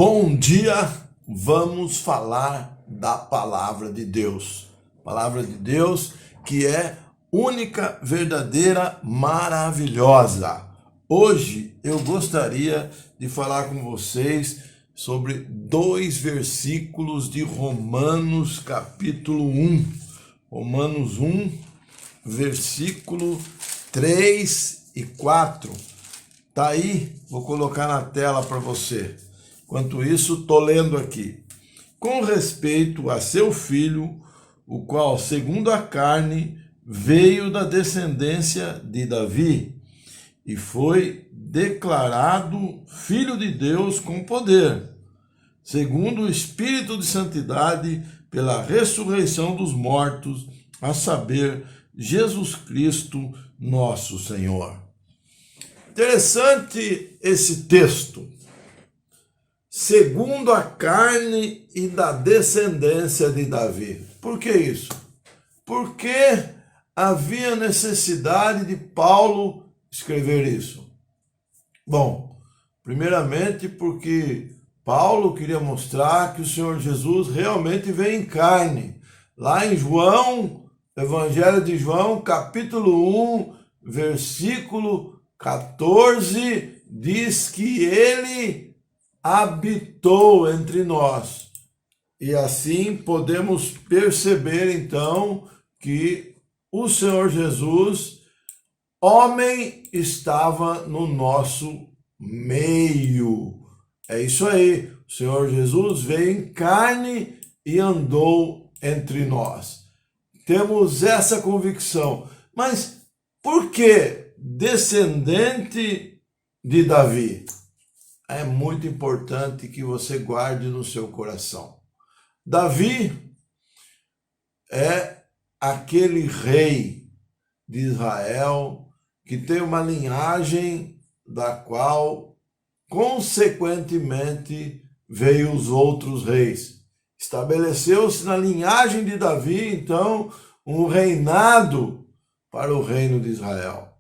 Bom dia, vamos falar da palavra de Deus. Palavra de Deus que é única, verdadeira, maravilhosa. Hoje eu gostaria de falar com vocês sobre 2 versículos de Romanos capítulo 1. Romanos 1, versículo 3 e 4. Tá aí, vou colocar na tela para você. Enquanto isso, estou lendo aqui. Com respeito a seu filho, o qual, segundo a carne, veio da descendência de Davi e foi declarado filho de Deus com poder, segundo o Espírito de Santidade, pela ressurreição dos mortos, a saber, Jesus Cristo, nosso Senhor. Interessante esse texto. Segundo a carne e da descendência de Davi. Por que isso? Porque havia necessidade de Paulo escrever isso. Bom, primeiramente porque Paulo queria mostrar que o Senhor Jesus realmente veio em carne. Lá em João, Evangelho de João, capítulo 1, versículo 14, diz que ele habitou entre nós. E assim podemos perceber então que o Senhor Jesus, homem, estava no nosso meio. É isso aí. O Senhor Jesus veio em carne e andou entre nós. Temos essa convicção. Mas por que descendente de Davi? É muito importante que você guarde no seu coração. Davi é aquele rei de Israel que tem uma linhagem da qual, consequentemente, veio os outros reis. Estabeleceu-se na linhagem de Davi, então, um reinado para o reino de Israel.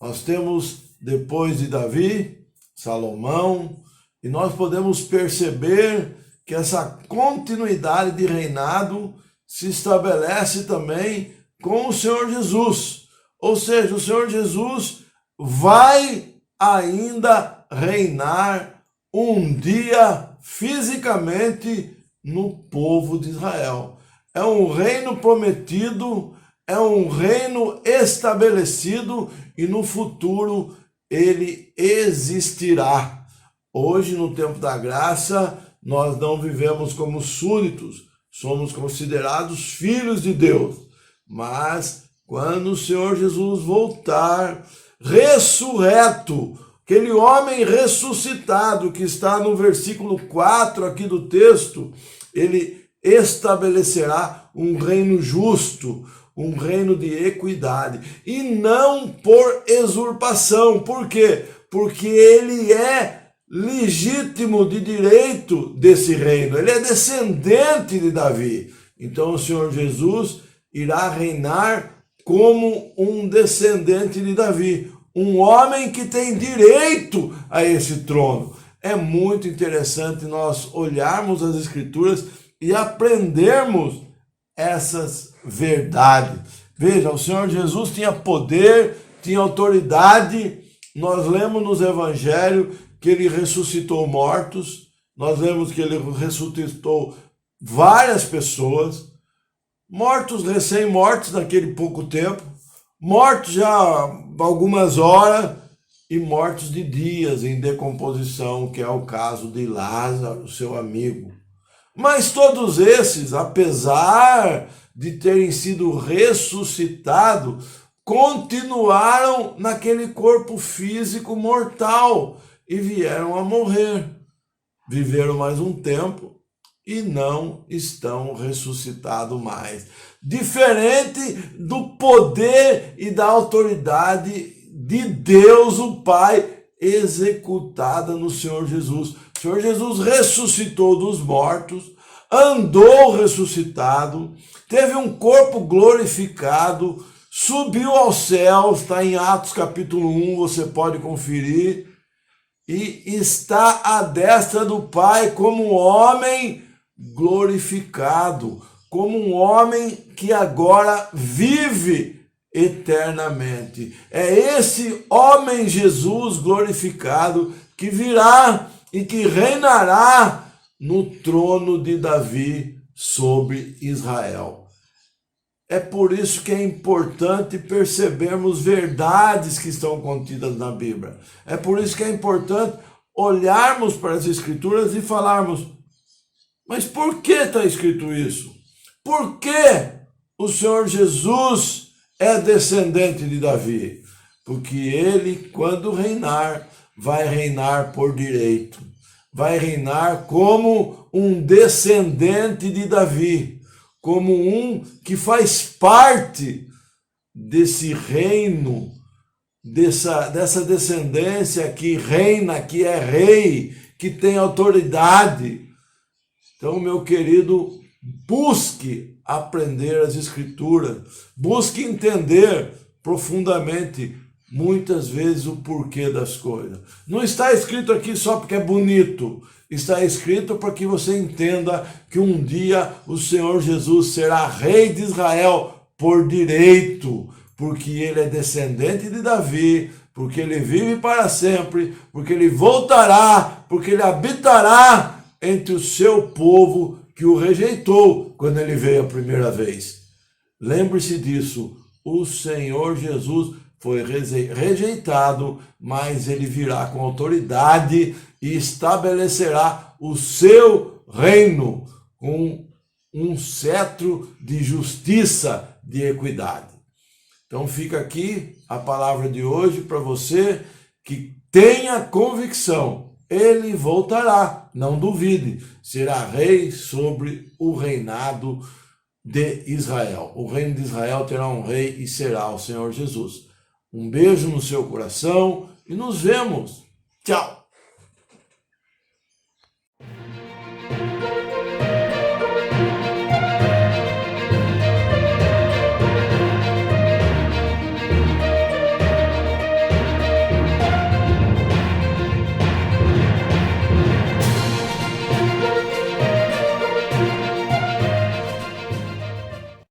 Nós temos, depois de Davi, Salomão, e nós podemos perceber que essa continuidade de reinado se estabelece também com o Senhor Jesus. Ou seja, o Senhor Jesus vai ainda reinar um dia fisicamente no povo de Israel. É um reino prometido, é um reino estabelecido e no futuro ele existirá. Hoje, no tempo da graça, nós não vivemos como súditos, somos considerados filhos de Deus. Mas, quando o Senhor Jesus voltar, ressurreto, aquele homem ressuscitado que está no versículo 4 aqui do texto, ele estabelecerá um reino justo, um reino de equidade, e não por usurpação. Por quê? Porque ele é legítimo de direito desse reino, ele é descendente de Davi. Então o Senhor Jesus irá reinar como um descendente de Davi, um homem que tem direito a esse trono. É muito interessante nós olharmos as Escrituras e aprendermos essas verdades. Veja, o Senhor Jesus tinha poder, tinha autoridade. Nós lemos nos evangelhos que ele ressuscitou mortos, nós lemos que ele ressuscitou várias pessoas, mortos recém-mortos naquele pouco tempo, mortos já algumas horas e mortos de dias em decomposição, que é o caso de Lázaro, seu amigo. Mas todos esses, apesar de terem sido ressuscitados, continuaram naquele corpo físico mortal e vieram a morrer. Viveram mais um tempo e não estão ressuscitados mais. Diferente do poder e da autoridade de Deus, o Pai, executada no Senhor Jesus. O Senhor Jesus ressuscitou dos mortos, andou ressuscitado, teve um corpo glorificado, subiu aos céus, está em Atos capítulo 1, você pode conferir, e está à destra do Pai como homem glorificado, como um homem que agora vive eternamente. É esse homem Jesus glorificado que virá e que reinará no trono de Davi sobre Israel. É por isso que é importante percebermos verdades que estão contidas na Bíblia. É por isso que é importante olharmos para as Escrituras e falarmos: mas por que está escrito isso? Por que o Senhor Jesus é descendente de Davi? Porque ele, quando reinar, vai reinar por direito. Vai reinar como um descendente de Davi, como um que faz parte desse reino, dessa descendência que reina, que é rei, que tem autoridade. Então, meu querido, busque aprender as Escrituras, busque entender profundamente, muitas vezes, o porquê das coisas. Não está escrito aqui só porque é bonito, está escrito para que você entenda que um dia o Senhor Jesus será rei de Israel por direito, porque ele é descendente de Davi, porque ele vive para sempre, porque ele voltará, porque ele habitará entre o seu povo que o rejeitou quando ele veio a primeira vez. Lembre-se disso, o Senhor Jesus foi rejeitado, mas ele virá com autoridade e estabelecerá o seu reino com um cetro de justiça, de equidade. Então fica aqui a palavra de hoje para você que tenha convicção. Ele voltará, não duvide, será rei sobre o reinado de Israel. O reino de Israel terá um rei e será o Senhor Jesus. Um beijo no seu coração e nos vemos. Tchau!